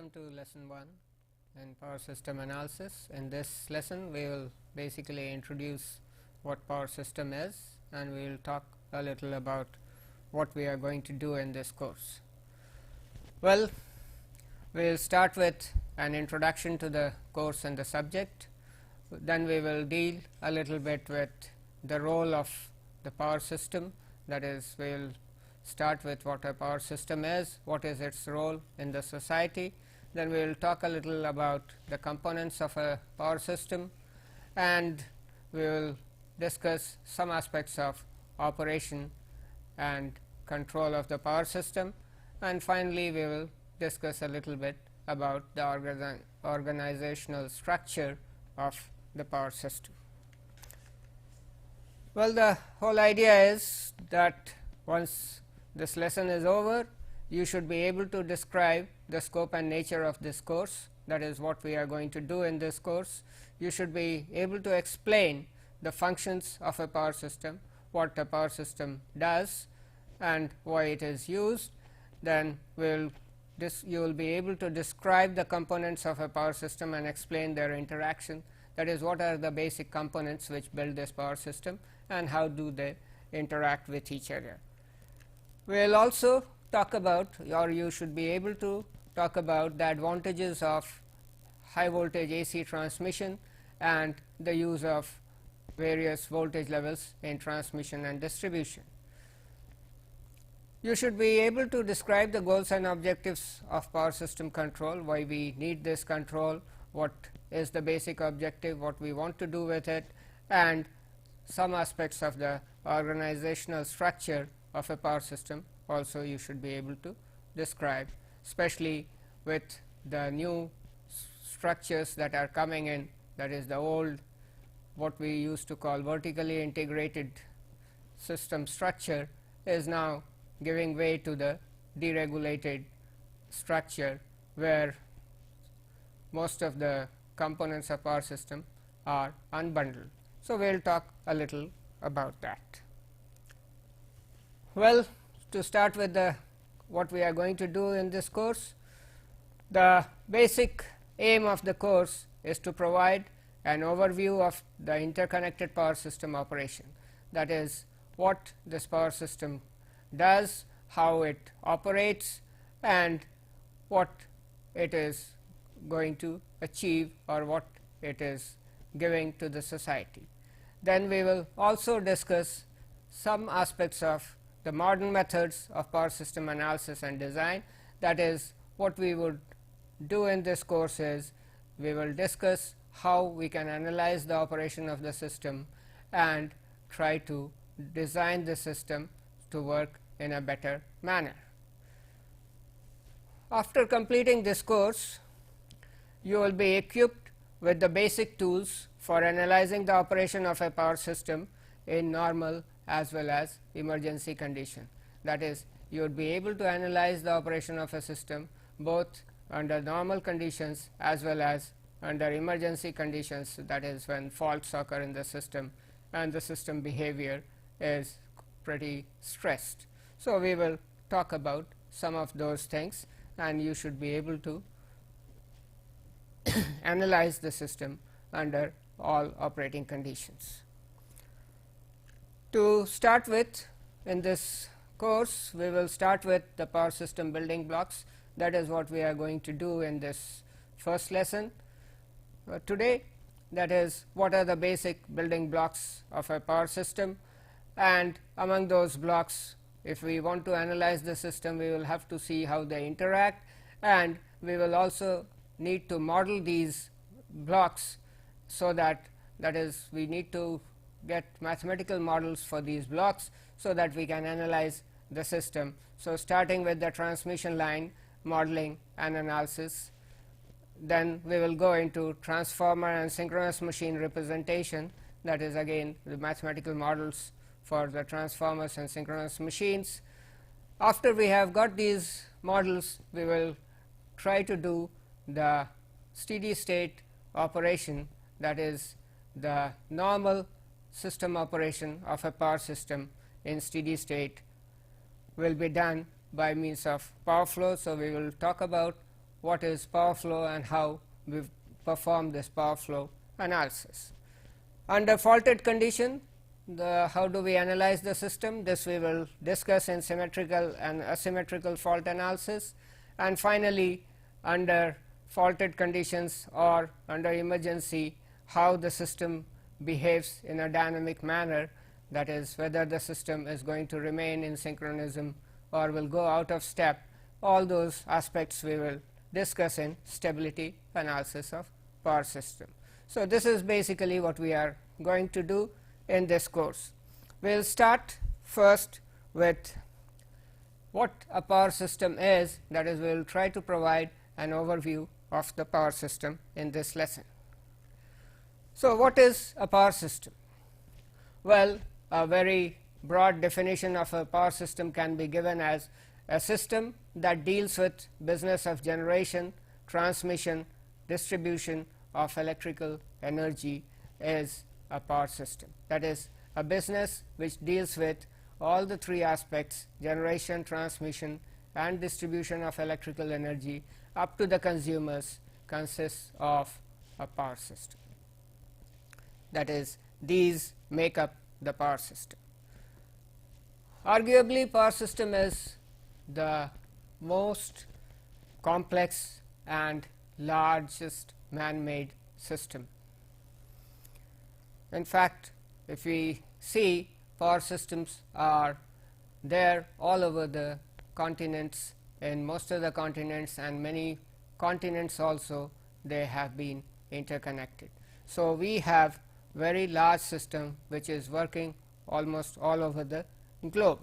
welcome to lesson 1 in power system analysis. In this lesson we will basically introduce what power system is, and we will talk a little about what we are going to do in this course. Well, we will start with an introduction to the course and the subject. Then we will deal a little bit with the role of the power system, that is, we will start with what a power system is, what is its role in the society. Then we will talk a little about the components of a power system, and we will discuss some aspects of operation and control of the power system, and finally we will discuss a little bit about the organizational structure of the power system. Well, the whole idea is that once this lesson is over, you should be able to describe the scope and nature of this course, that is what we are going to do in this course. You should be able to explain the functions of a power system, what a power system does and why it is used. Then you will be able to describe the components of a power system and explain their interaction, that is, what are the basic components which build this power system and how do they interact with each other. We will also talk about, or you should be able to talk about, the advantages of high voltage AC transmission and the use of various voltage levels in transmission and distribution. You should be able to describe the goals and objectives of power system control, why we need this control, what is the basic objective, what we want to do with it, and some aspects of the organizational structure of a power system also you should be able to describe, especially with the new structures that are coming in, that is the old what we used to call vertically integrated system structure is now giving way to the deregulated structure, where most of the components of power system are unbundled. So, we will talk a little about that. Well, to start with what we are going to do in this course, the basic aim of the course is to provide an overview of the interconnected power system operation, that is, what this power system does, how it operates, and what it is going to achieve or what it is giving to the society. Then we will also discuss some aspects of the modern methods of power system analysis and design, that is, what we would do in this course is we will discuss how we can analyze the operation of the system and try to design the system to work in a better manner. After completing this course, you will be equipped with the basic tools for analyzing the operation of a power system in normal as well as emergency condition. That is, you would be able to analyze the operation of a system both under normal conditions as well as under emergency conditions, that is, when faults occur in the system and the system behavior is pretty stressed. So, we will talk about some of those things, and you should be able to analyze the system under all operating conditions. To start with, in this course we will start with the power system building blocks. That is what we are going to do in this first lesson today, that is, what are the basic building blocks of a power system, and among those blocks, if we want to analyze the system, we will have to see how they interact, and we will also need to model these blocks, so that is, we need to get mathematical models for these blocks so that we can analyze the system. So, starting with the transmission line modeling and analysis, then we will go into transformer and synchronous machine representation, that is again the mathematical models for the transformers and synchronous machines. After we have got these models, we will try to do the steady state operation, that is, the normal system operation of a power system in steady state will be done by means of power flow. So, we will talk about what is power flow and how we perform this power flow analysis. Under faulted condition, how do we analyze the system? This we will discuss in symmetrical and asymmetrical fault analysis. And finally, under faulted conditions or under emergency, how the system behaves in a dynamic manner, that is, whether the system is going to remain in synchronism or will go out of step. All those aspects we will discuss in stability analysis of power system. So, this is basically what we are going to do in this course. We will start first with what a power system is, that is, we will try to provide an overview of the power system in this lesson. So, what is a power system? Well, a very broad definition of a power system can be given as a system that deals with business of generation, transmission, distribution of electrical energy is a power system. That is, a business which deals with all the three aspects: generation, transmission and distribution of electrical energy up to the consumers, consists of a power system. That is, these make up the power system. Arguably, power system is the most complex and largest man-made system. In fact, if we see, power systems are there all over the continents, in most of the continents, and many continents also they have been interconnected. So, we have very large system which is working almost all over the globe.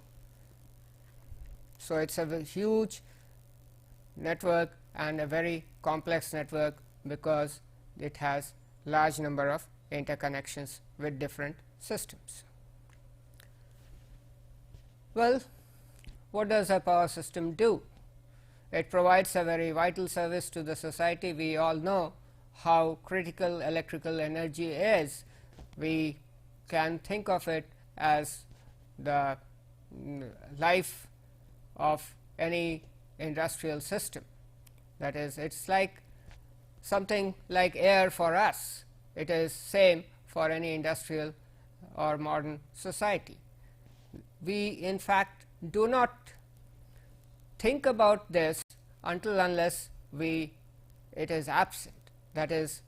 So, it is a huge network and a very complex network because it has large number of interconnections with different systems. Well, what does a power system do? It provides a very vital service to the society. We all know how critical electrical energy is. We can think of it as the life of any industrial system. That is, it is like something like air for us. It is same for any industrial or modern society. We in fact do not think about this until unless it is absent. That is,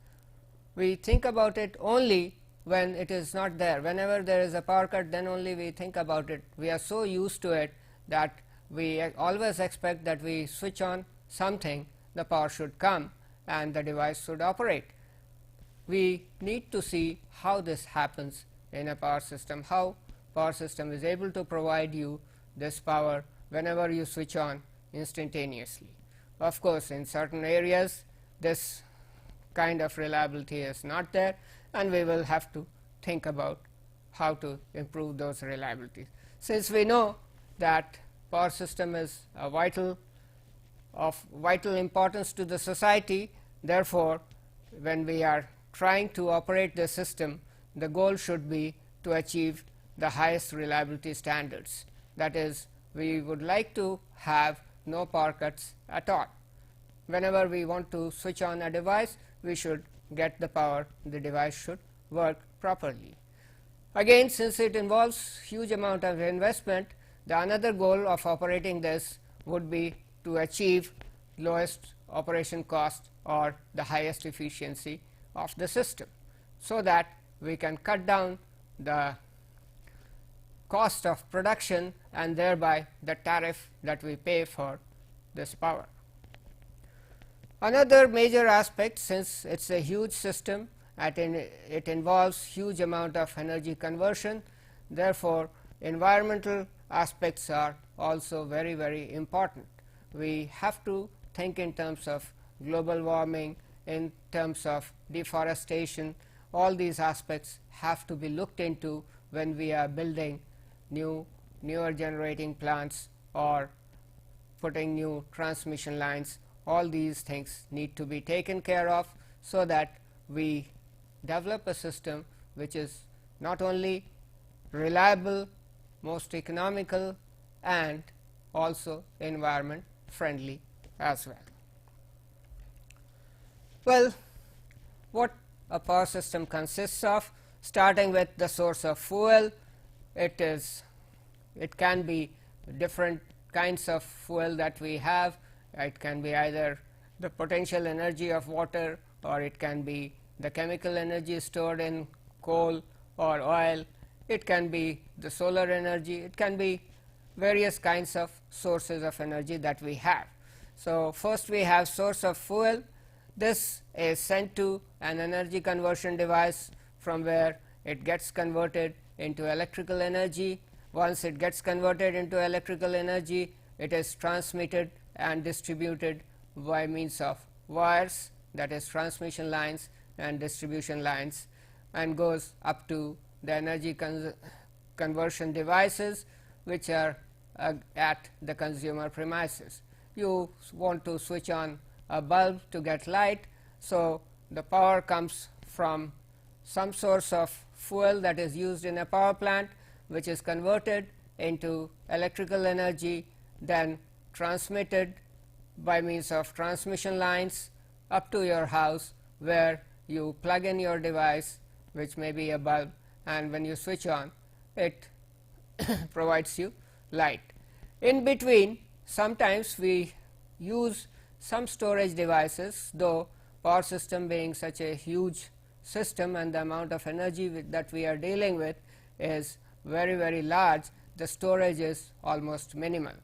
we think about it only when it is not there. Whenever there is a power cut, then only we think about it. We are so used to it that we always expect that we switch on something, the power should come and the device should operate. We need to see how this happens in a power system, how power system is able to provide you this power whenever you switch on instantaneously. Of course, in certain areas this kind of reliability is not there, and we will have to think about how to improve those reliabilities. Since we know that power system is of vital importance to the society, therefore, when we are trying to operate the system, the goal should be to achieve the highest reliability standards. That is, we would like to have no power cuts at all. Whenever we want to switch on a device, we should get the power, the device should work properly. Again, since it involves huge amount of investment, the another goal of operating this would be to achieve lowest operation cost or the highest efficiency of the system, so that we can cut down the cost of production and thereby the tariff that we pay for this power. Another major aspect, since it is a huge system and it involves huge amount of energy conversion, therefore, environmental aspects are also very, very important. We have to think in terms of global warming, in terms of deforestation. All these aspects have to be looked into when we are building newer generating plants or putting new transmission lines. All these things need to be taken care of, so that we develop a system which is not only reliable, most economical, and also environment friendly as well. Well, what a power system consists of, starting with the source of fuel. It can be different kinds of fuel that we have. It can be either the potential energy of water, or it can be the chemical energy stored in coal or oil. It can be the solar energy. It can be various kinds of sources of energy that we have. So, first we have source of fuel. This is sent to an energy conversion device, from where it gets converted into electrical energy. Once it gets converted into electrical energy, it is transmitted and distributed by means of wires, that is transmission lines and distribution lines, and goes up to the energy conversion devices, which are at the consumer premises. You want to switch on a bulb to get light. So, the power comes from some source of fuel that is used in a power plant, which is converted into electrical energy, then transmitted by means of transmission lines up to your house, where you plug in your device, which may be a bulb, and when you switch on, it provides you light. In between, sometimes we use some storage devices, though power system being such a huge system and the amount of energy that we are dealing with is very, very large, the storage is almost minimal.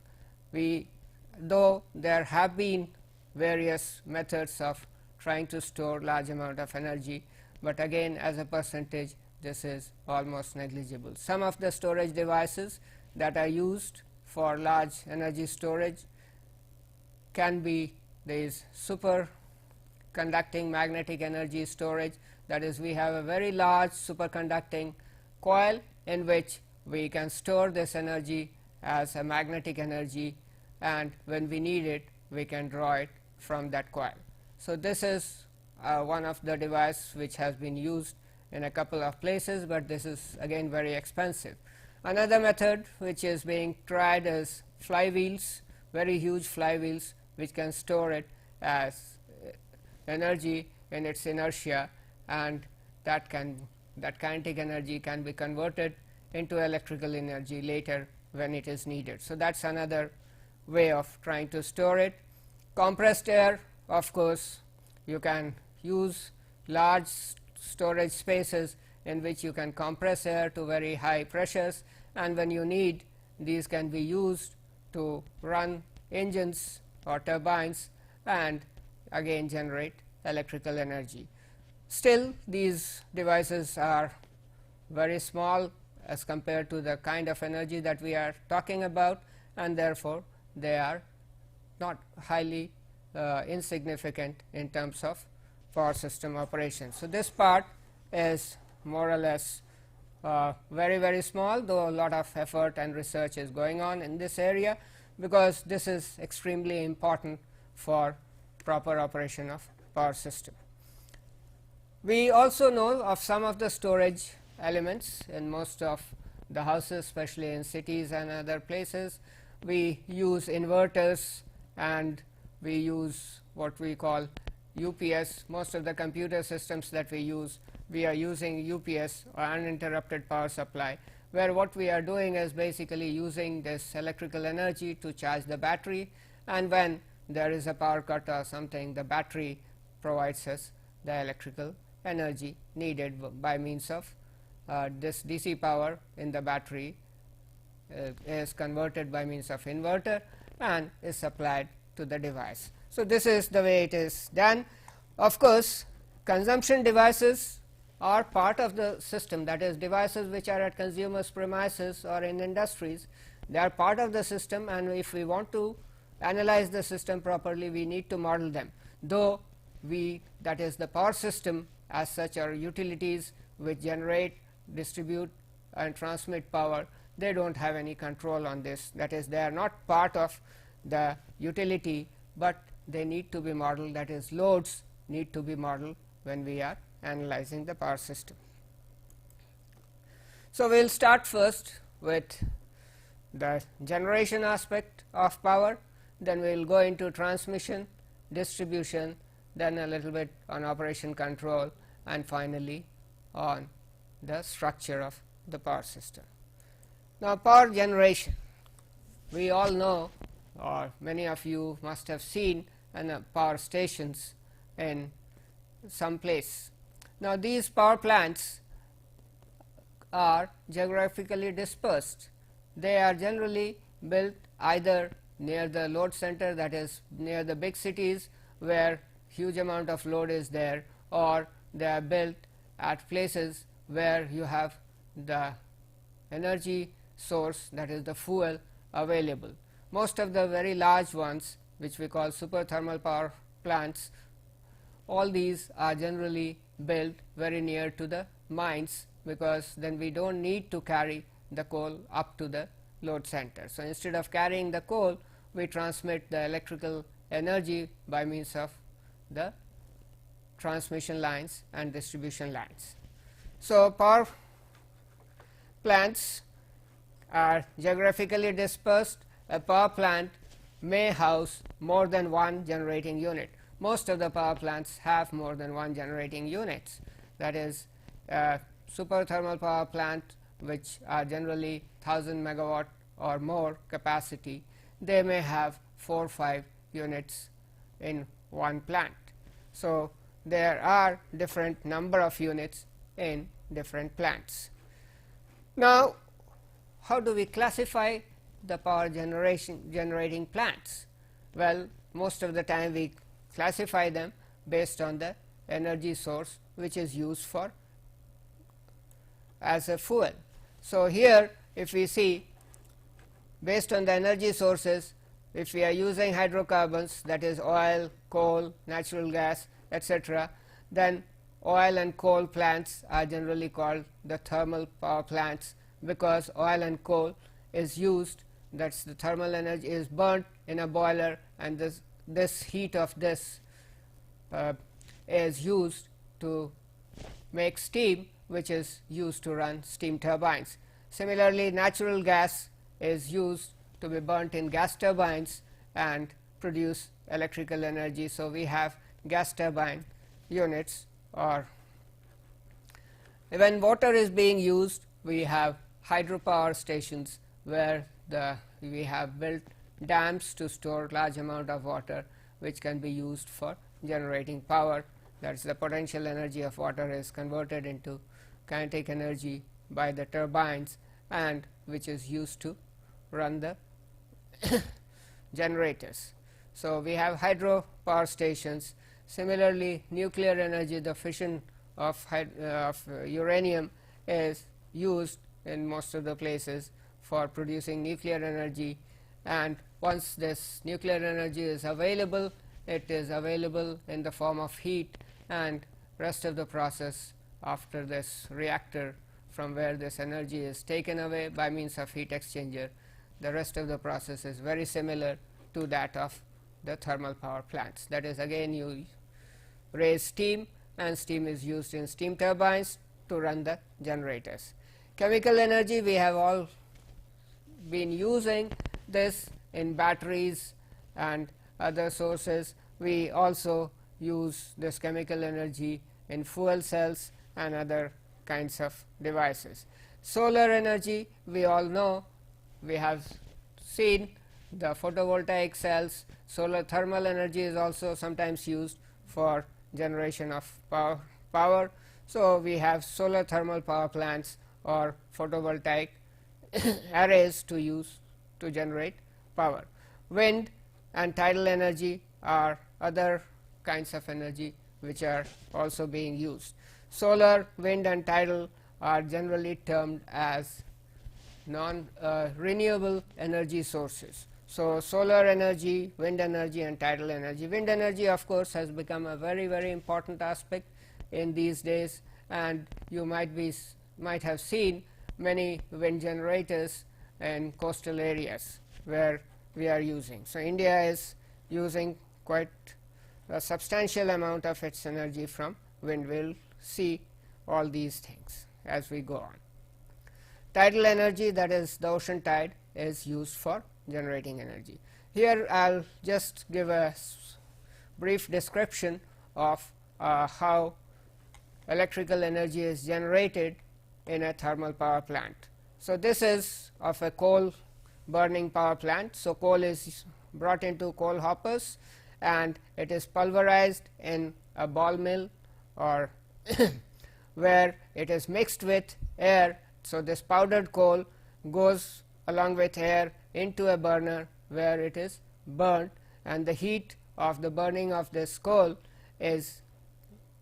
Though there have been various methods of trying to store large amount of energy, but again, as a percentage, this is almost negligible. Some of the storage devices that are used for large energy storage can be these superconducting magnetic energy storage. That is, we have a very large superconducting coil in which we can store this energy as a magnetic energy, and when we need it, we can draw it from that coil. So, this is one of the device which has been used in a couple of places, but this is again very expensive. Another method which is being tried is flywheels, very huge flywheels, which can store it as energy in its inertia, and that kinetic energy can be converted into electrical energy later when it is needed. So, that is another way of trying to store it. Compressed air, of course, you can use large storage spaces in which you can compress air to very high pressures, and when you need, these can be used to run engines or turbines and again generate electrical energy. Still, these devices are very small as compared to the kind of energy that we are talking about, and therefore, they are not highly insignificant in terms of power system operation. So, this part is more or less very, very small, though a lot of effort and research is going on in this area, because this is extremely important for proper operation of power system. We also know of some of the storage elements in most of the houses, especially in cities and other places. We use inverters and we use what we call UPS. Most of the computer systems that we use, we are using UPS, or uninterrupted power supply, where what we are doing is basically using this electrical energy to charge the battery, and when there is a power cut or something, the battery provides us the electrical energy needed by means of this DC power in the battery is converted by means of inverter and is supplied to the device. So, this is the way it is done. Of course, consumption devices are part of the system, that is, devices which are at consumers' premises or in industries, they are part of the system, and if we want to analyze the system properly, we need to model them, though that is, the power system as such are utilities which generate, distribute and transmit power. They do not have any control on this, that is, they are not part of the utility, but they need to be modeled, that is, loads need to be modeled when we are analyzing the power system. So, we will start first with the generation aspect of power, then we will go into transmission, distribution, then a little bit on operation control, and finally on the structure of the power system. Now, power generation, we all know, or many of you must have seen power stations in some place. Now, these power plants are geographically dispersed. They are generally built either near the load center, that is near the big cities where huge amount of load is there, or they are built at places where you have the energy source, that is the fuel, available. Most of the very large ones, which we call super thermal power plants, all these are generally built very near to the mines, because then we don't need to carry the coal up to the load center. So, instead of carrying the coal, we transmit the electrical energy by means of the transmission lines and distribution lines. So, power plants are geographically dispersed. A power plant may house more than one generating unit. Most of the power plants have more than one generating units. That is, super thermal power plant, which are generally 1000 megawatt or more capacity, they may have 4 or 5 units in one plant. So, there are different number of units in different plants. Now, how do we classify the power generating plants? Well, most of the time we classify them based on the energy source which is used for as a fuel. So, here if we see, based on the energy sources, if we are using hydrocarbons, that is oil, coal, natural gas, etc., then oil and coal plants are generally called the thermal power plants, because oil and coal is used, that is the thermal energy is burnt in a boiler, and this heat of this is used to make steam, which is used to run steam turbines. Similarly, natural gas is used to be burnt in gas turbines and produce electrical energy. So, we have gas turbine units, or when water is being used, we have hydropower stations where we have built dams to store large amount of water, which can be used for generating power. That is, the potential energy of water is converted into kinetic energy by the turbines, and which is used to run the generators. So, we have hydro power stations. Similarly, nuclear energy, the fission of uranium is used in most of the places for producing nuclear energy, and once this nuclear energy is available, it is available in the form of heat, and rest of the process after this reactor from where this energy is taken away by means of heat exchanger, the rest of the process is very similar to that of the thermal power plants. That is, again you raise steam, and steam is used in steam turbines to run the generators. Chemical energy, we have all been using this in batteries and other sources. We also use this chemical energy in fuel cells and other kinds of devices. Solar energy, we all know, we have seen the photovoltaic cells. Solar thermal energy is also sometimes used for generation of power. So, we have solar thermal power plants or photovoltaic arrays to use to generate power. Wind and tidal energy are other kinds of energy which are also being used. Solar, wind and tidal are generally termed as renewable energy sources. So, solar energy, wind energy and tidal energy. Wind energy, of course, has become a very important aspect in these days, and you might have seen many wind generators in coastal areas where we are using. So, India is using quite a substantial amount of its energy from wind. We will see all these things as we go on. Tidal energy, that is the ocean tide, is used for generating energy. Here I will just give a brief description of how electrical energy is generated in a thermal power plant. So, this is of a coal burning power plant. So, coal is brought into coal hoppers and it is pulverized in a ball mill or where it is mixed with air. So, this powdered coal goes along with air into a burner where it is burnt, and the heat of the burning of this coal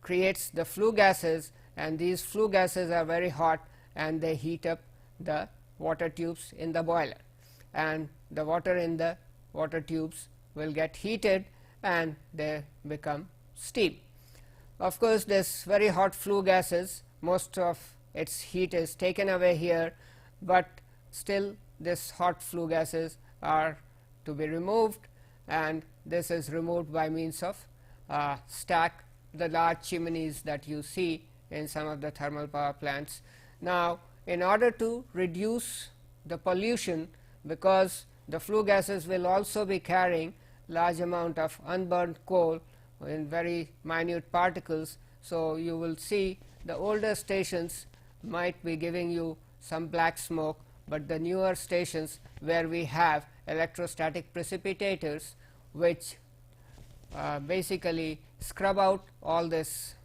creates the flue gases, and these flue gases are very hot and they heat up the water tubes in the boiler, and the water in the water tubes will get heated and they become steam. Of course, this very hot flue gases, most of its heat is taken away here, but still this hot flue gases are to be removed, and this is removed by means of the large chimneys that you see in some of the thermal power plants. Now, in order to reduce the pollution, because the flue gases will also be carrying large amount of unburned coal in very minute particles. So, you will see the older stations might be giving you some black smoke, but the newer stations where we have electrostatic precipitators which basically scrub out all this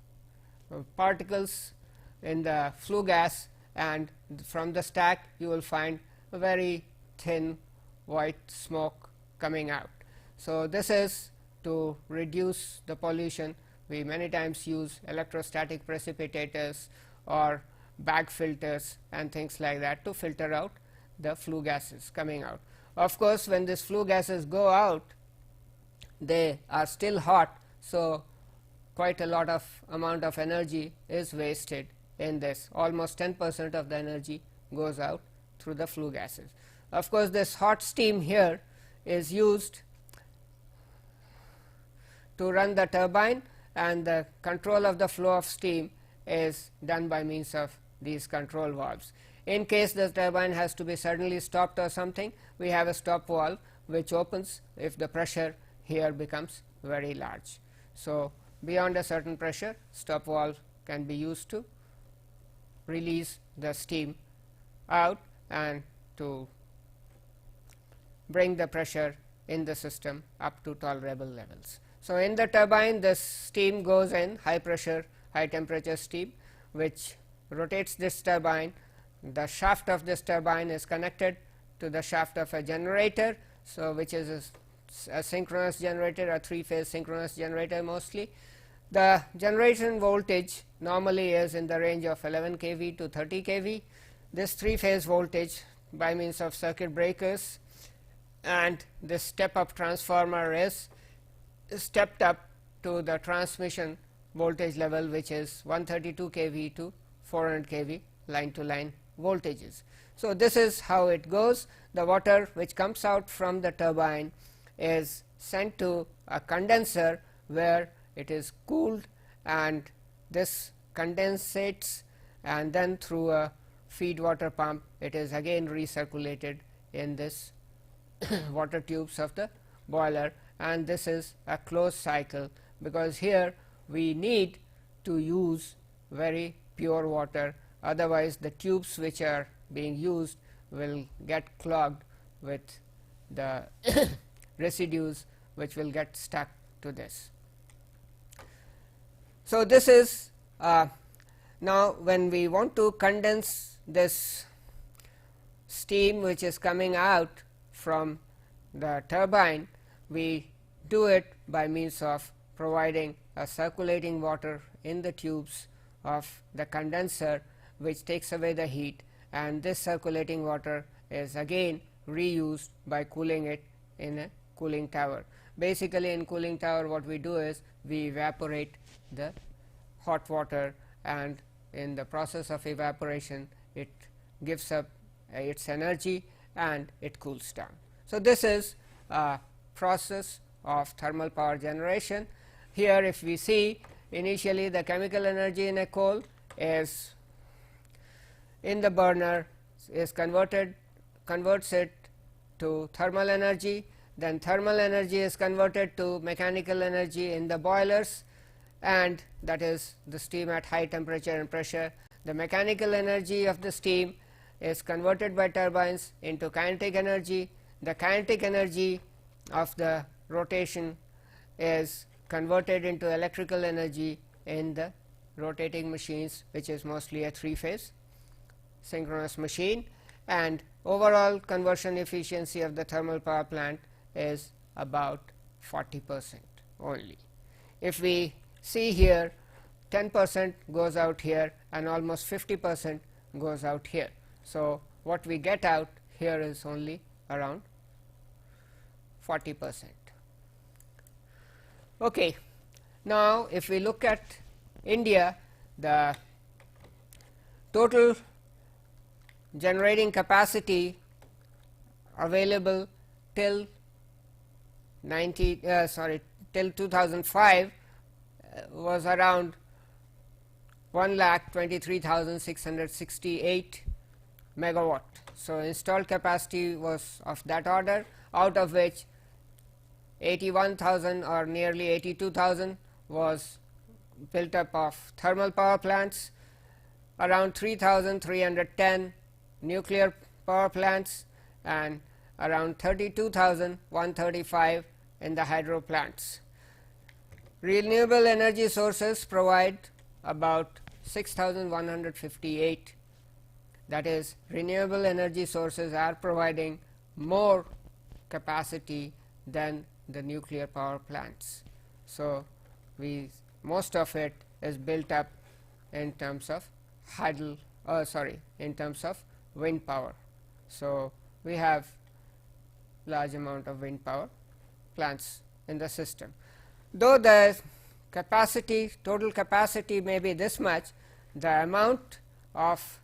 particles in the flue gas, and from the stack you will find a very thin white smoke coming out. So, this is to reduce the pollution. We many times use electrostatic precipitators or bag filters and things like that to filter out the flue gases coming out. Of course, when these flue gases go out, they are still hot. So, quite a lot of amount of energy is wasted in this. Almost 10% of the energy goes out through the flue gases. Of course, this hot steam here is used to run the turbine, and the control of the flow of steam is done by means of these control valves. In case the turbine has to be suddenly stopped or something, we have a stop valve which opens if the pressure here becomes very large. So, beyond a certain pressure, stop valve can be used to release the steam out and to bring the pressure in the system up to tolerable levels. So, in the turbine, this steam goes in high pressure, high temperature steam, which rotates this turbine. The shaft of this turbine is connected to the shaft of a generator. So, which is a synchronous generator, a 3-phase synchronous generator mostly. The generation voltage normally is in the range of 11 kV to 30 kV. This 3-phase voltage by means of circuit breakers and this step up transformer is stepped up to the transmission voltage level, which is 132 kV to 400 kV line to line voltages. So, this is how it goes. The water which comes out from the turbine is sent to a condenser where it is cooled, and this condensates, and then through a feed water pump it is again recirculated in this water tubes of the boiler, and this is a closed cycle, because here we need to use very pure water, otherwise the tubes which are being used will get clogged with the residues which will get stuck to this. So, this is now when we want to condense this steam which is coming out from the turbine, we do it by means of providing a circulating water in the tubes of the condenser, which takes away the heat, and this circulating water is again reused by cooling it in a cooling tower. Basically, in cooling tower what we do is we evaporate the hot water, and in the process of evaporation it gives up its energy and it cools down. So, this is a process of thermal power generation. Here if we see, initially the chemical energy in a coal is in the burner is converts it to thermal energy, then thermal energy is converted to mechanical energy in the boilers, and that is the steam at high temperature and pressure. The mechanical energy of the steam is converted by turbines into kinetic energy. The kinetic energy of the rotation is converted into electrical energy in the rotating machines, which is mostly a 3-phase synchronous machine, and overall conversion efficiency of the thermal power plant is about 40% only. If we see here, 10% goes out here and almost 50% goes out here. So, what we get out here is only around 40%. Okay. Now, if we look at India, the total generating capacity available till 2005 was around 1,23,668 megawatt. So, installed capacity was of that order, out of which 81,000 or nearly 82,000 was built up of thermal power plants, around 3,310 nuclear power plants, and around 32,135 in the hydro plants. Renewable energy sources provide about 6,158, that is, renewable energy sources are providing more capacity than the nuclear power plants. So, most of it is built up in terms of in terms of wind power. So, we have large amount of wind power plants in the system. Though the capacity, total capacity may be this much, the amount of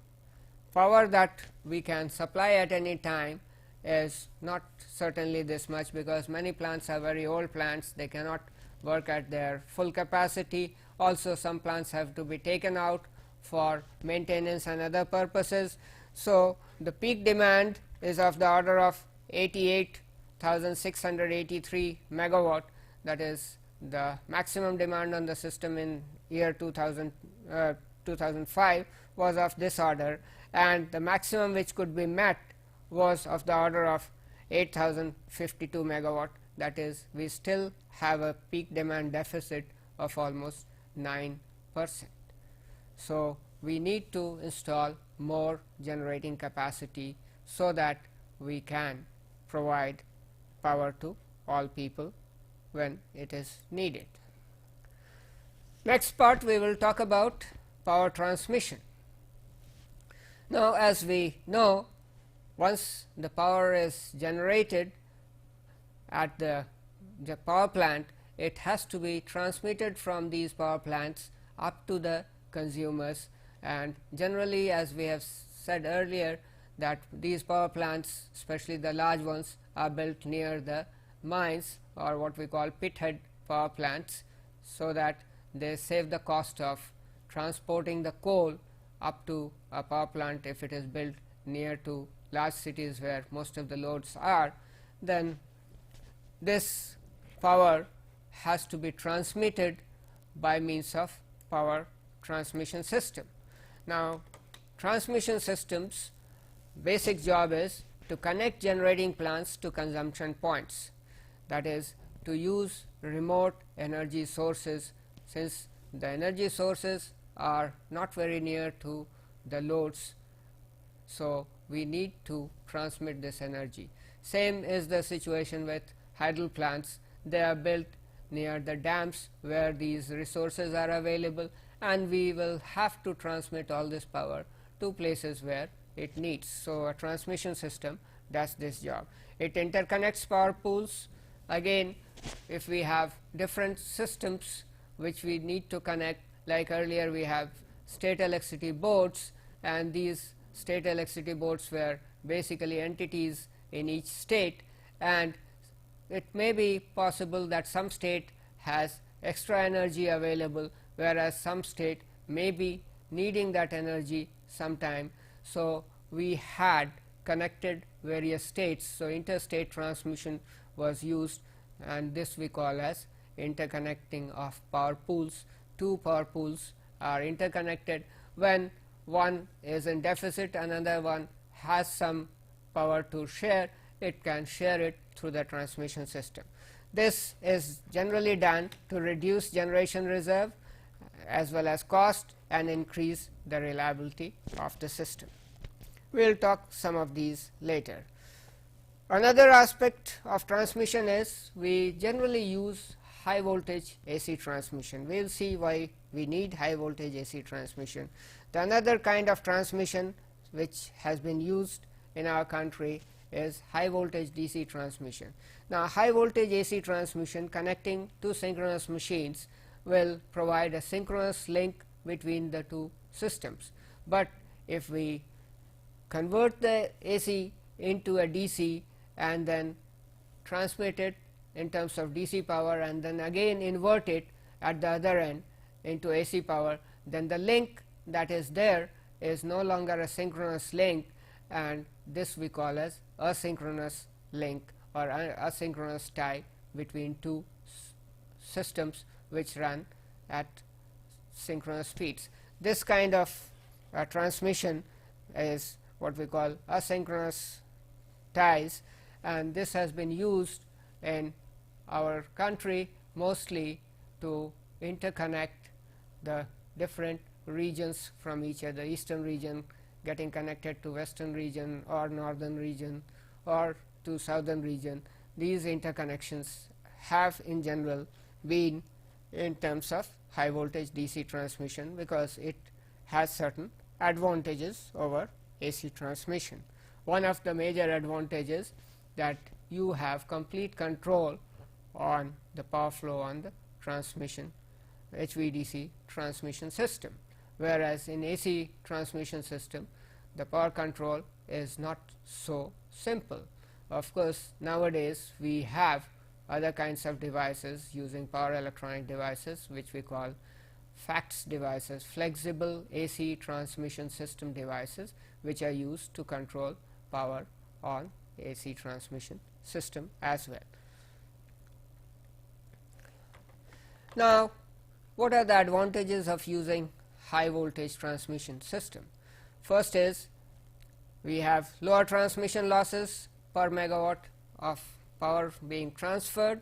power that we can supply at any time is not certainly this much, because many plants are very old plants, they cannot work at their full capacity. Also, some plants have to be taken out for maintenance and other purposes. So, the peak demand is of the order of 88,683 megawatt, that is the maximum demand on the system in year 2005 was of this order, and the maximum which could be met was of the order of 8,052 megawatt, that is, we still have a peak demand deficit of almost 9%. So, we need to install more generating capacity so that we can provide power to all people when it is needed. Next part, we will talk about power transmission. Now, as we know, once the power is generated at the power plant, it has to be transmitted from these power plants up to the consumers, and generally, as we have said earlier, that these power plants, especially the large ones, are built near the mines or what we call pit head power plants, so that they save the cost of transporting the coal up to a power plant. If it is built near to large cities where most of the loads are, then this power has to be transmitted by means of power transmission system. Now, transmission systems basic job is to connect generating plants to consumption points, that is, to use remote energy sources, since the energy sources are not very near to the loads. So, we need to transmit this energy. Same is the situation with hydro plants. They are built near the dams where these resources are available, and we will have to transmit all this power to places where it needs. So, a transmission system does this job. It interconnects power pools. Again, if we have different systems which we need to connect, like earlier we have state electricity boards, and these state electricity boards were basically entities in each state, and it may be possible that some state has extra energy available, whereas some state may be needing that energy sometime. So, we had connected various states. So, interstate transmission was used, and this we call as interconnecting of power pools, two power pools are interconnected. When one is in deficit, another one has some power to share, it can share it through the transmission system. This is generally done to reduce generation reserve as well as cost and increase the reliability of the system. We will talk some of these later. Another aspect of transmission is we generally use high voltage AC transmission. We will see why we need high voltage AC transmission. The another kind of transmission which has been used in our country is high voltage DC transmission. Now, high voltage AC transmission connecting two synchronous machines will provide a synchronous link between the two systems, but if we convert the AC into a DC and then transmit it in terms of DC power and then again invert it at the other end into AC power, then the link that is there is no longer a synchronous link, and this we call as asynchronous link or asynchronous tie between two systems which run at synchronous speeds. This kind of transmission is what we call asynchronous ties, and this has been used in our country mostly to interconnect the different regions from each other, eastern region getting connected to western region or northern region or to southern region. These interconnections have in general been in terms of high voltage DC transmission because it has certain advantages over AC transmission. One of the major advantages that you have complete control on the power flow on the transmission HVDC transmission system, whereas in AC transmission system the power control is not so simple. Of course, nowadays we have other kinds of devices using power electronic devices which we call FACTS devices, flexible AC transmission system devices, which are used to control power on AC transmission system as well. Now, what are the advantages of using high voltage transmission system? First is we have lower transmission losses per megawatt of power being transferred.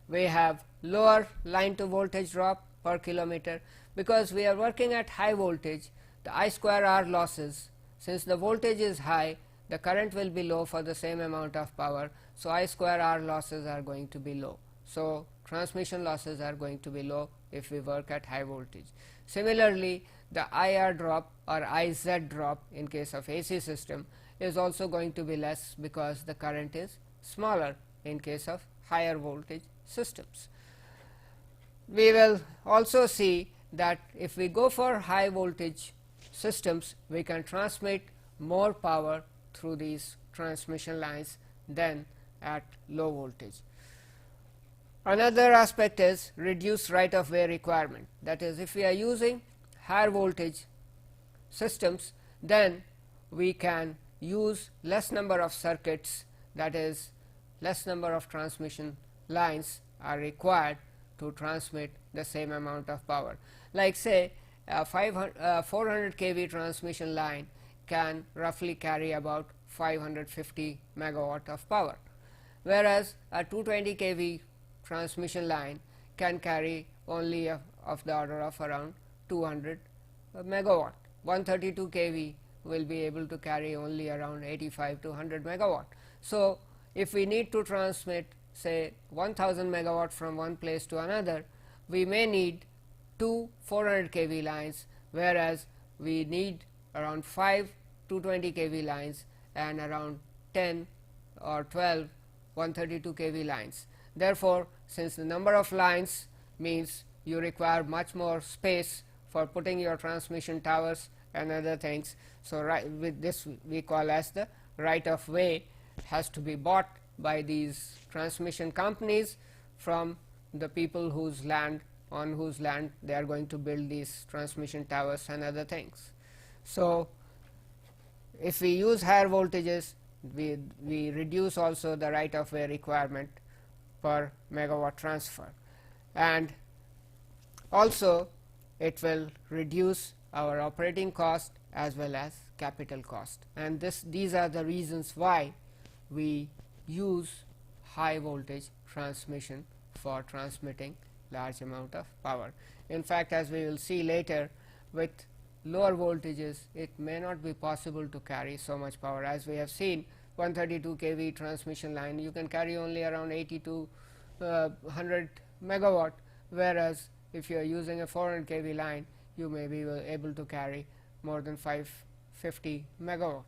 We have lower line to voltage drop per kilometer because we are working at high voltage. The I square R losses, since the voltage is high, the current will be low for the same amount of power, so I square R losses are going to be low. So transmission losses are going to be low if we work at high voltage. Similarly, the IR drop or IZ drop in case of AC system is also going to be less because the current is smaller in case of higher voltage systems. We will also see that if we go for high voltage systems, we can transmit more power through these transmission lines than at low voltage. Another aspect is reduced right of way requirement. That is, if we are using higher voltage systems, then we can use less number of circuits, that is less number of transmission lines are required to transmit the same amount of power. Like say a 400 kV transmission line can roughly carry about 550 megawatt of power, whereas a 220 kV transmission line can carry only of the order of around 200 megawatt. 132 kV will be able to carry only around 85 to 100 megawatt. So if we need to transmit say 1000 megawatt from one place to another, we may need two 400 kV lines, whereas we need around 5 220 kV lines and around 10 or 12 132 kV lines. Therefore, since the number of lines means you require much more space for putting your transmission towers and other things, so with this we call as the right of way has to be bought by these transmission companies from the people whose land they are going to build these transmission towers and other things. So if we use higher voltages, we reduce also the right of way requirement per megawatt transfer. And also it will reduce our operating cost as well as capital cost, and these are the reasons why we use high voltage transmission for transmitting large amount of power. In fact, as we will see later, with lower voltages it may not be possible to carry so much power. As we have seen, 132 kV transmission line, you can carry only around 80 to 100 megawatt, whereas if you are using a 400 kV line, you may be able to carry more than 550 megawatt.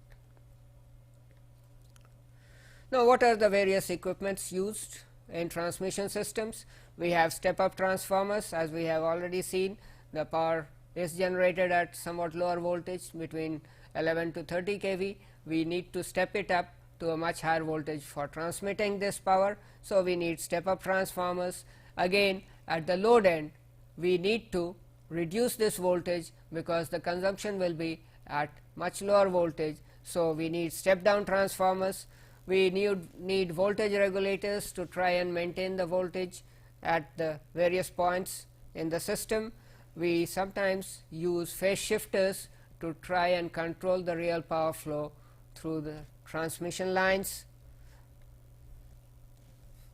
Now, what are the various equipments used in transmission systems? We have step up transformers. As we have already seen, the power is generated at somewhat lower voltage between 11 to 30 kV. We need to step it up to a much higher voltage for transmitting this power. So, we need step up transformers. Again, at the load end, we need to reduce this voltage because the consumption will be at much lower voltage. So, we need step down transformers. We need voltage regulators to try and maintain the voltage at the various points in the system. We sometimes use phase shifters to try and control the real power flow through the transmission lines.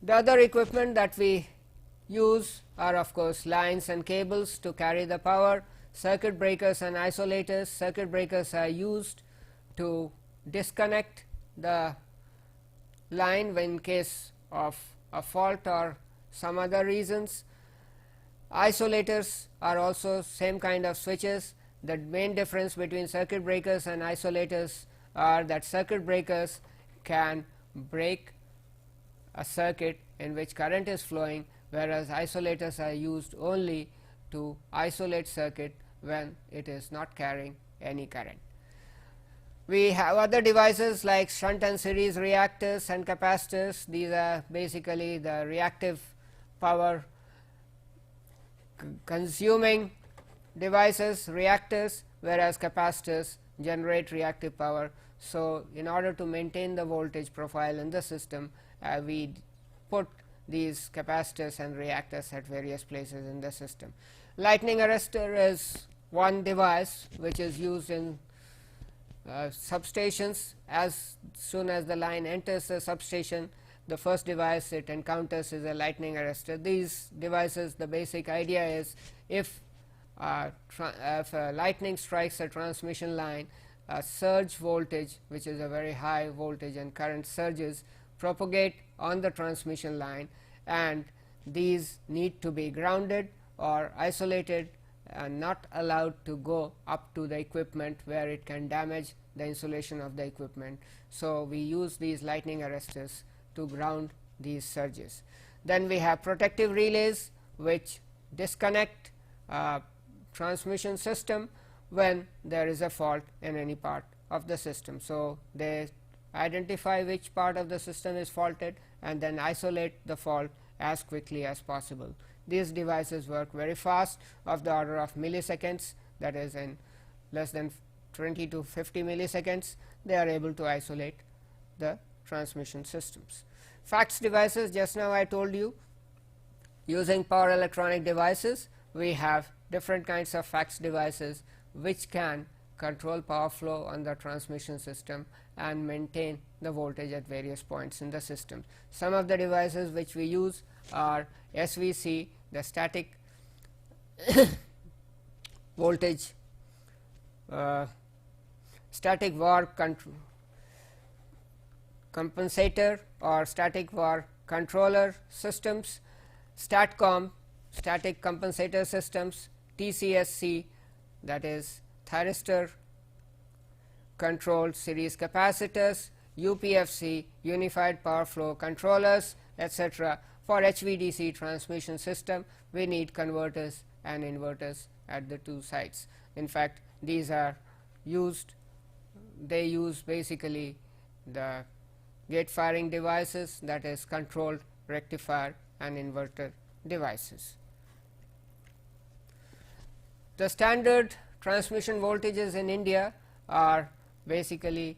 The other equipment that we use are of course lines and cables to carry the power, circuit breakers and isolators. Circuit breakers are used to disconnect the line in case of a fault or some other reasons. Isolators are also same kind of switches. The main difference between circuit breakers and isolators are that circuit breakers can break a circuit in which current is flowing, whereas isolators are used only to isolate circuit when it is not carrying any current. We have other devices like shunt and series reactors and capacitors. These are basically the reactive power consuming devices, reactors, whereas capacitors generate reactive power. So, in order to maintain the voltage profile in the system, we put these capacitors and reactors at various places in the system. Lightning arrestor is one device which is used in substations. As soon as the line enters the substation, the first device it encounters is a lightning arrestor. These devices, the basic idea is if a lightning strikes a transmission line, a surge voltage, which is a very high voltage and current surges, propagate on the transmission line, and these need to be grounded or isolated and not allowed to go up to the equipment where it can damage the insulation of the equipment. So, we use these lightning arrestors to ground these surges. Then we have protective relays which disconnect transmission system when there is a fault in any part of the system. So, they identify which part of the system is faulted and then isolate the fault as quickly as possible. These devices work very fast, of the order of milliseconds, that is in less than 20 to 50 milliseconds they are able to isolate the transmission systems. Fax devices, just now I told you, using power electronic devices, we have different kinds of fax devices which can control power flow on the transmission system and maintain the voltage at various points in the system. Some of the devices which we use are SVC, the static voltage static var compensator or static var controller systems, STATCOM, static compensator systems, TCSC, that is thyristor controlled series capacitors, UPFC, unified power flow controllers, etc. For HVDC transmission system, we need converters and inverters at the two sides. In fact, these are used, they use basically the gate firing devices, that is controlled rectifier and inverter devices. The standard transmission voltages in India are basically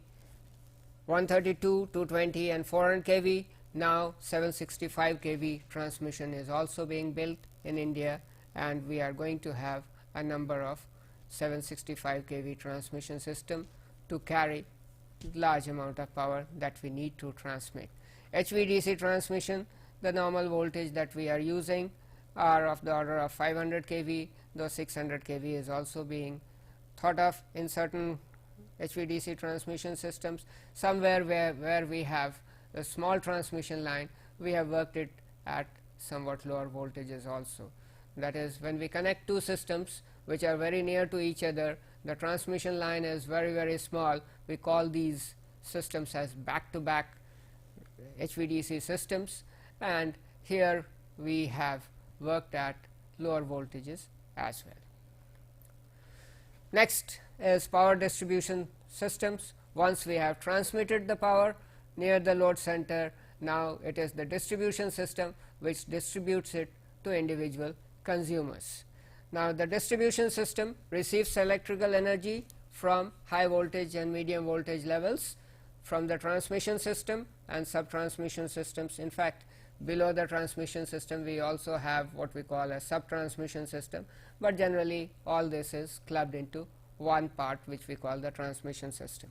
132, 220 and 400 kV. Now 765 kV transmission is also being built in India, and we are going to have a number of 765 kV transmission system to carry large amount of power that we need to transmit. HVDC transmission, the normal voltage that we are using are of the order of 500 kV, though 600 kV is also being thought of in certain HVDC transmission systems. Somewhere where we have a small transmission line, we have worked it at somewhat lower voltages also. That is, when we connect two systems which are very near to each other, the transmission line is very small, we call these systems as back to back HVDC systems, and here we have worked at lower voltages as well. Next is power distribution systems. Once we have transmitted the power near the load center, now it is the distribution system which distributes it to individual consumers. Now, the distribution system receives electrical energy from high voltage and medium voltage levels from the transmission system and sub-transmission systems. In fact, below the transmission system we also have what we call a sub-transmission system, but generally all this is clubbed into one part which we call the transmission system.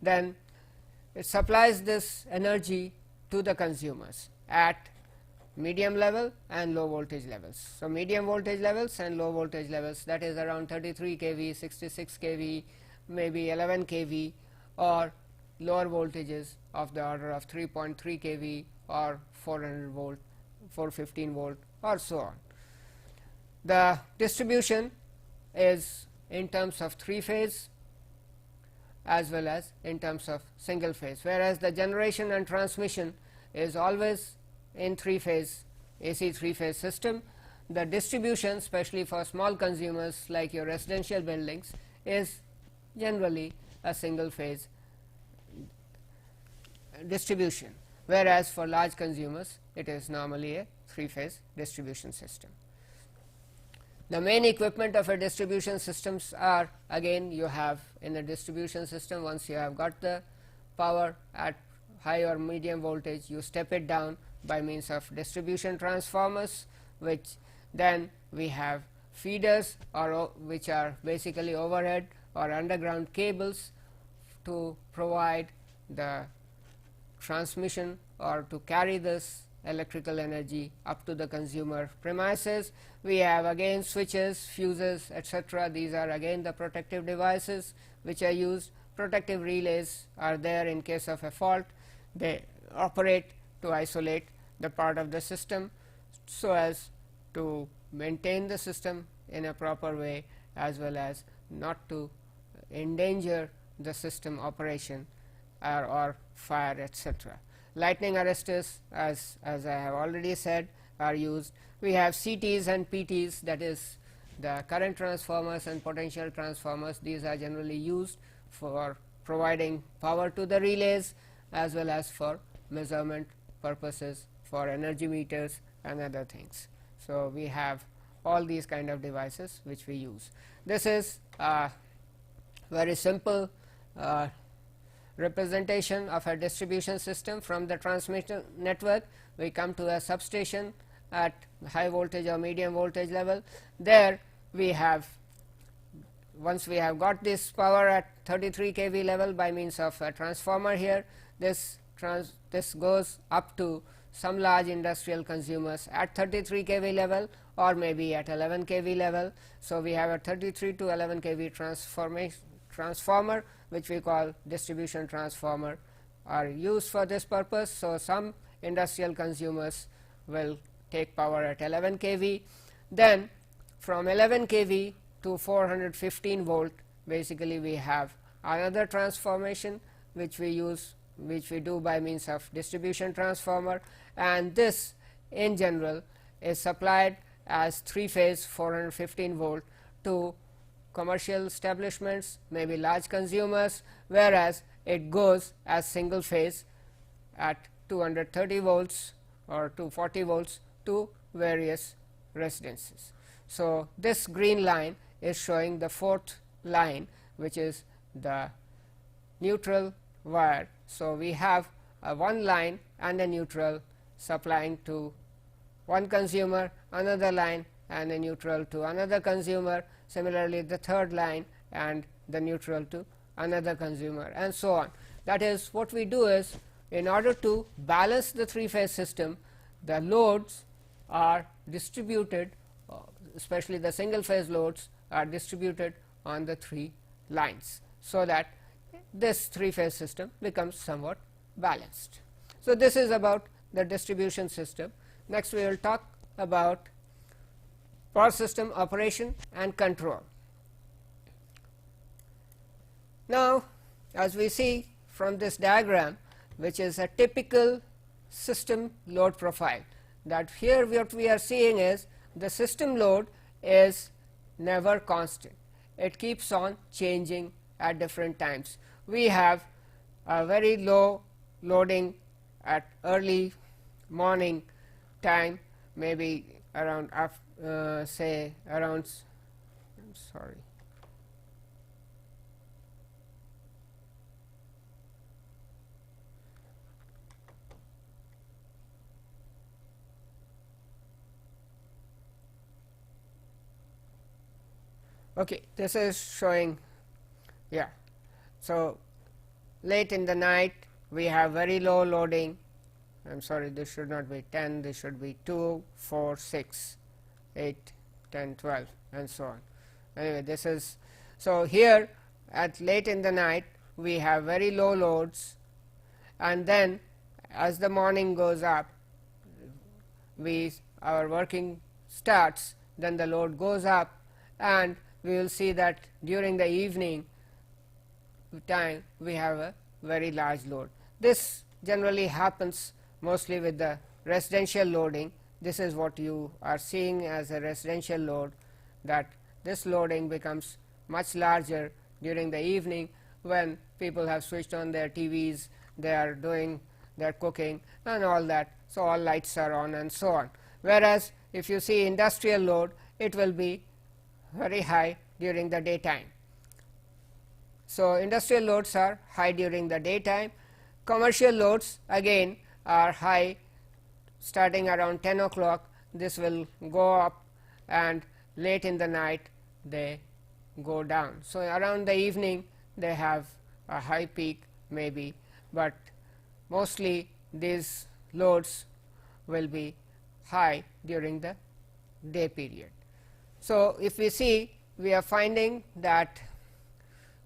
Then it supplies this energy to the consumers at medium level and low voltage levels. So, medium voltage levels and low voltage levels, that is around 33 kV, 66 kV, maybe 11 kV, or lower voltages of the order of 3.3 kV or 400 volt, 415 volt or so on. The distribution is in terms of 3-phase as well as in terms of single phase, whereas the generation and transmission is always in 3-phase AC 3-phase system. The distribution, especially for small consumers like your residential buildings, is generally a single phase distribution, whereas for large consumers it is normally a 3-phase distribution system. The main equipment of a distribution systems are, again, you have in the distribution system, once you have got the power at high or medium voltage, you step it down by means of distribution transformers, which then we have feeders or which are basically overhead or underground cables to provide the transmission or to carry this electrical energy up to the consumer premises. We have again switches, fuses, etc. These are again the protective devices which are used. Protective relays are there in case of a fault. They operate to isolate the part of the system so as to maintain the system in a proper way, as well as not to endanger the system operation or fire, etc. Lightning arresters, as I have already said, are used. We have CTs and PTs, that is the current transformers and potential transformers. These are generally used for providing power to the relays as well as for measurement purposes, for energy meters and other things. So, we have all these kind of devices which we use. This is a very simple representation of a distribution system. From the transmission network, we come to a substation at high voltage or medium voltage level. There we have, once we have got this power at 33 kV level by means of a transformer here, this goes up to some large industrial consumers at 33 kV level or maybe at 11 kV level. So, we have a 33 to 11 kV transformer which we call distribution transformer are used for this purpose. So, some industrial consumers will take power at 11 kV. Then from 11 kV to 415 volt, basically we have another transformation which we use, which we do by means of distribution transformer, and this in general is supplied as 3-phase 415 volt to commercial establishments, maybe large consumers, whereas it goes as single phase at 230 volts or 240 volts to various residences. So, this green line is showing the fourth line, which is the neutral wire. So, we have a one line and a neutral supplying to one consumer, another line and a neutral to another consumer. similarly the third line and the neutral to another consumer, and so on. That is, what we do is, in order to balance the three-phase system, the loads are distributed, especially the single phase loads are distributed on the three lines, so that this three-phase system becomes somewhat balanced. So, this is about the distribution system. Next, we will talk about power system operation and control. Now, as we see from this diagram, which is a typical system load profile, that here what we are seeing is the system load is never constant. It keeps on changing at different times. We have a very low loading at early morning time, maybe around say around, I'm sorry, okay, this is showing, yeah. So, late in the night we have very low loading. I am sorry, this should not be 10, this should be 2, 4, 6, 8, 10, 12 and so on. Anyway, this is, so here at late in the night we have very low loads, and then as the morning goes up, our working starts, then the load goes up, and we will see that during the evening time we have a very large load. This generally happens mostly with the residential loading. This is what you are seeing as a residential load, that this loading becomes much larger during the evening when people have switched on their TVs, they are doing their cooking and all that. So, all lights are on and so on. Whereas, if you see industrial load, it will be very high during the daytime. So, industrial loads are high during the daytime. Commercial loads again are high starting around 10 o'clock. This will go up, and late in the night they go down. So, around the evening they have a high peak maybe, but mostly these loads will be high during the day period. So, if we see, we are finding that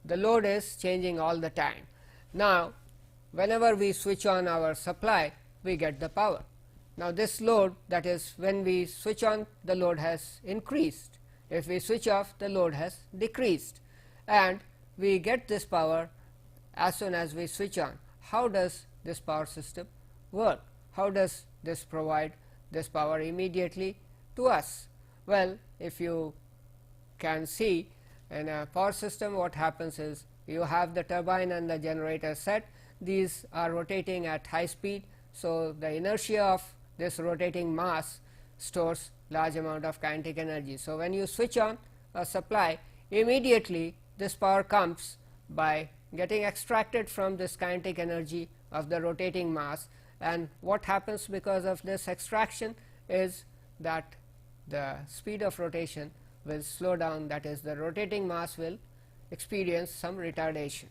the load is changing all the time. Now, whenever we switch on our supply, we get the power. Now, this load, that is, when we switch on, the load has increased. If we switch off, the load has decreased, and we get this power as soon as we switch on. How does this power system work? How does this provide this power immediately to us? Well, if you can see in a power system, what happens is you have the turbine and the generator set. These are rotating at high speed. So, the inertia of this rotating mass stores large amount of kinetic energy. So, when you switch on a supply, immediately this power comes by getting extracted from this kinetic energy of the rotating mass, and what happens because of this extraction is that the speed of rotation will slow down, that is, the rotating mass will experience some retardation.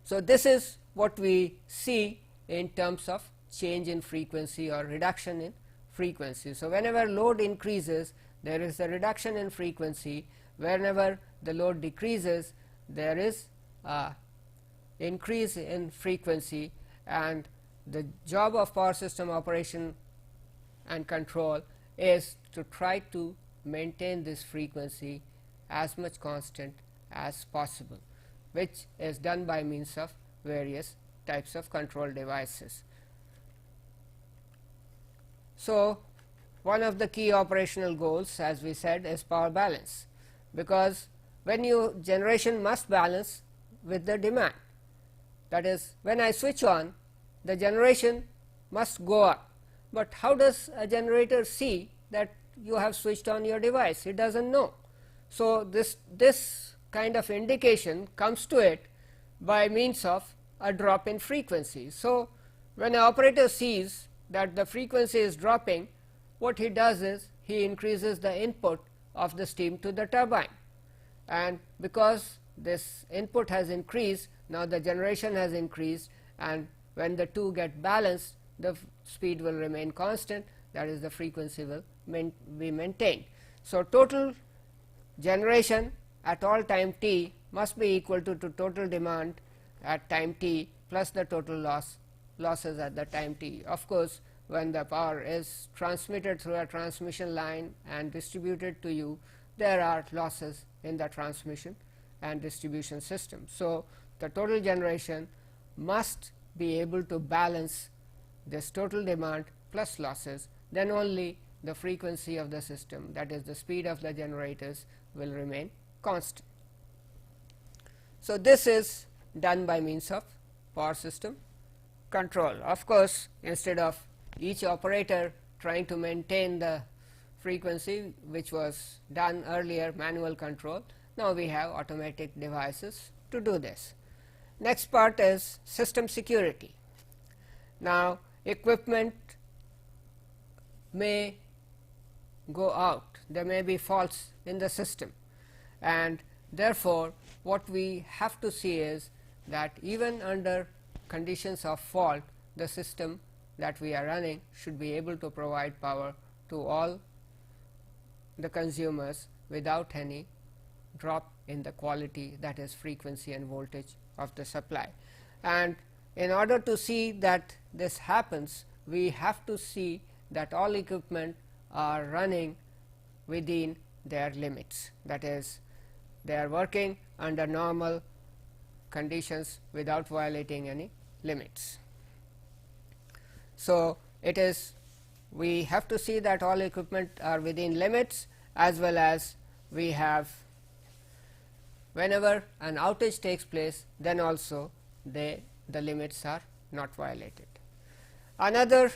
So, this is what we see in terms of change in frequency or reduction in frequency. So, whenever load increases, there is a reduction in frequency. Whenever the load decreases, there is a increase in frequency, and the job of power system operation and control is to try to maintain this frequency as much constant as possible, which is done by means of various types of control devices. So, one of the key operational goals, as we said, is power balance, because when you generation must balance with the demand. That is, when I switch on, the generation must go up, but how does a generator see that you have switched on your device? It does not know. So, this kind of indication comes to it by means of a drop in frequency. So, when an operator sees that the frequency is dropping, what he does is he increases the input of the steam to the turbine. And because this input has increased, now the generation has increased, and when the two get balanced, the speed will remain constant, that is, the frequency will be maintained. So, total generation at all time t must be equal to total demand at time t plus the total losses at the time t. Of course, when the power is transmitted through a transmission line and distributed to you, there are losses in the transmission and distribution system. So, the total generation must be able to balance this total demand plus losses, then only the frequency of the system, that is the speed of the generators, will remain constant. So, this is done by means of power system control. Of course, instead of each operator trying to maintain the frequency which was done earlier, manual control, now we have automatic devices to do this. Next part is system security. Now, equipment may go out, there may be faults in the system, and therefore, what we have to see is that even under conditions of fault, the system that we are running should be able to provide power to all the consumers without any drop in the quality, that is frequency and voltage of the supply. And in order to see that this happens, we have to see that all equipment are running within their limits, that is, they are working under normal conditions without violating any limits. So, it is we have to see that all equipment are within limits, as well as we have, whenever an outage takes place, then also the limits are not violated. Another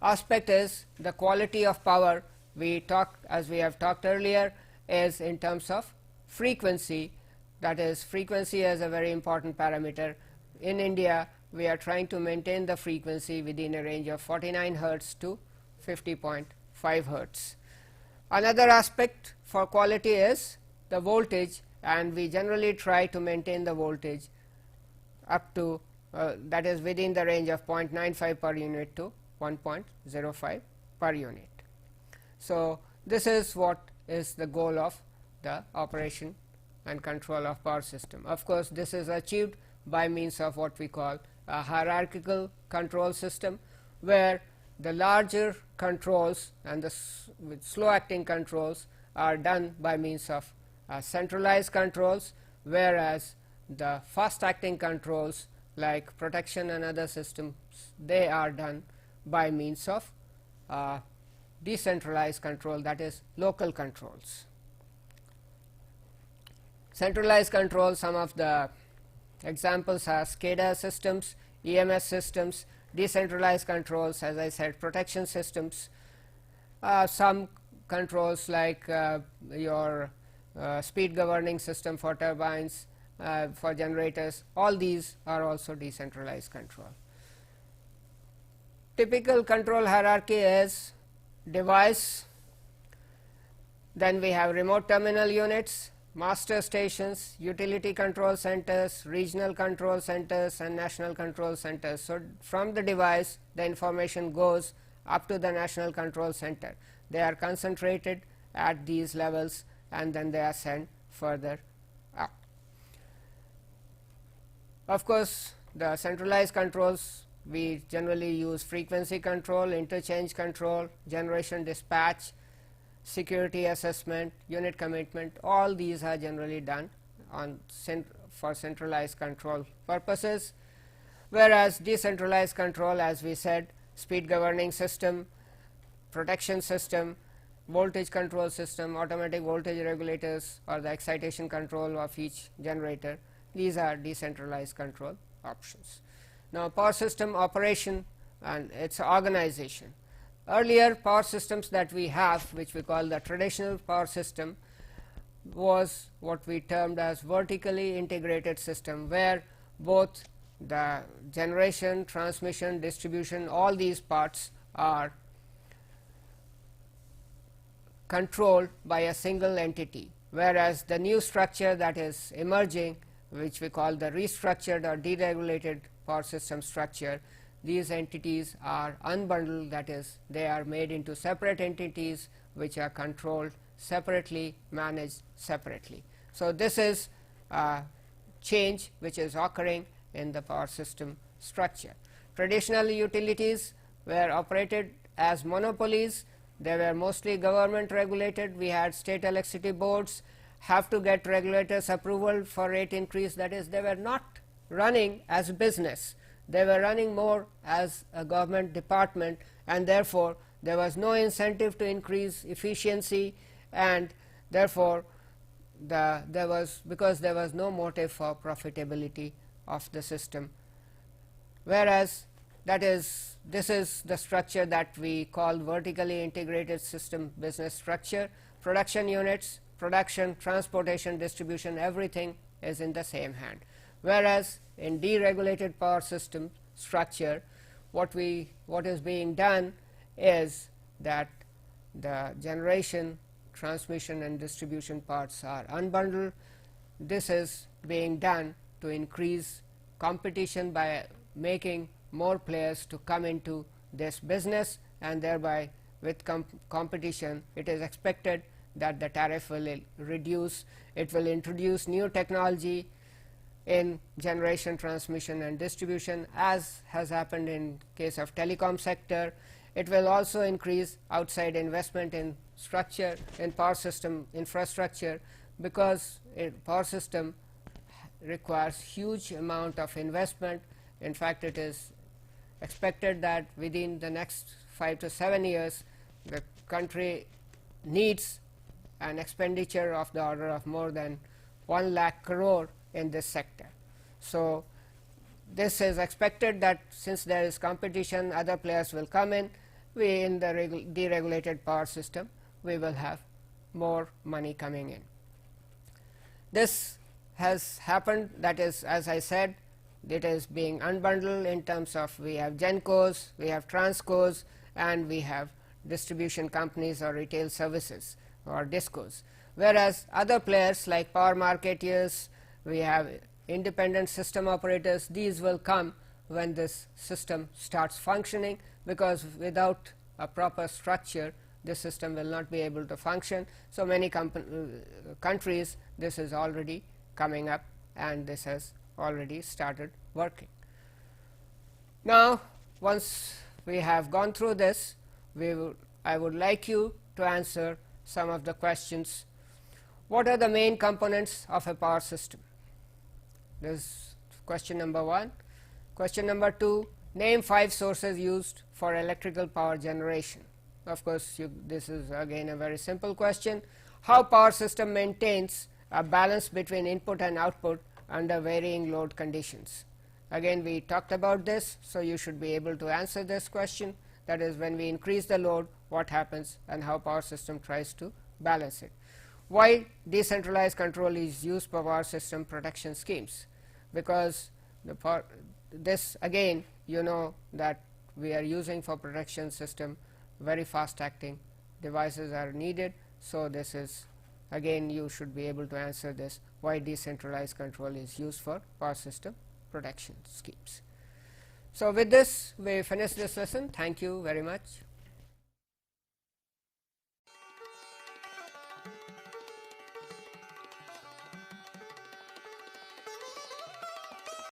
aspect is the quality of power. We talked, as we have talked earlier, is in terms of frequency, that is, frequency is a very important parameter. In India, we are trying to maintain the frequency within a range of 49 hertz to 50.5 hertz. Another aspect for quality is the voltage, and we generally try to maintain the voltage up to that is within the range of 0.95 per unit to 1.05 per unit. So, this is what is the goal of the operation and control of power system. Of course, this is achieved by means of what we call a hierarchical control system, where the larger controls and the with slow acting controls are done by means of centralized controls, whereas the fast acting controls like protection and other systems, they are done by means of decentralized control, that is local controls. Centralized control, some of the examples are SCADA systems, EMS systems, decentralized controls, as I said, protection systems, some controls like your speed governing system for turbines, for generators, all these are also decentralized control. Typical control hierarchy is device, then we have remote terminal units, master stations, utility control centers, regional control centers, and national control centers. So, from the device, the information goes up to the national control center. They are concentrated at these levels, and then they are sent further up. Of course, the centralized controls, we generally use frequency control, interchange control, generation dispatch, security assessment, unit commitment, all these are generally done on for centralized control purposes, whereas decentralized control, as we said, speed governing system, protection system, voltage control system, automatic voltage regulators, or the excitation control of each generator, these are decentralized control options. Now, power system operation and its organization. Earlier power systems that we have, which we call the traditional power system, was what we termed as vertically integrated system, where both the generation, transmission, distribution, all these parts are controlled by a single entity, whereas the new structure that is emerging, which we call the restructured or deregulated power system structure, these entities are unbundled, that is, they are made into separate entities which are controlled separately, managed separately. So, this is a change which is occurring in the power system structure. Traditional utilities were operated as monopolies. They were mostly government regulated. We had state electricity boards have to get regulators approval for rate increase, that is, they were not running as a business, they were running more as a government department, and therefore, there was no incentive to increase efficiency, and therefore, because there was no motive for profitability of the system. Whereas, this is the structure that we call vertically integrated system business structure. Production units, production, transportation, distribution, everything is in the same hand. Whereas, in deregulated power system structure, what is being done is that the generation, transmission and distribution parts are unbundled. This is being done to increase competition by making more players to come into this business, and thereby with competition it is expected that the tariff will reduce. It will introduce new technology in generation, transmission and distribution, as has happened in case of telecom sector. It will also increase outside investment in structure, in power system infrastructure, because a power system requires huge amount of investment. In fact, it is expected that within the next 5 to 7 years, the country needs an expenditure of the order of more than 1 lakh crore in this sector. So, this is expected that since there is competition, other players will come in. We in the deregulated power system, we will have more money coming in. This has happened, that is, as I said, it is being unbundled in terms of we have GenCos, we have TransCos, and we have distribution companies or retail services or DISCOs. Whereas, other players like power marketeers, we have independent system operators, these will come when this system starts functioning, because without a proper structure this system will not be able to function. So, many countries this is already coming up, and this has already started working. Now, once we have gone through this, I would like you to answer some of the questions. What are the main components of a power system? This is question number 1. Question number 2, name 5 sources used for electrical power generation. Of course, this is again a very simple question. How power system maintains a balance between input and output under varying load conditions. Again, we talked about this, so you should be able to answer this question, that is, when we increase the load, what happens and how power system tries to balance it. Why decentralized control is used for power system protection schemes? Because this again, you know that we are using for protection system very fast acting devices are needed. So, this is again you should be able to answer this, why decentralized control is used for power system protection schemes. So, with this we finish this lesson. Thank you very much.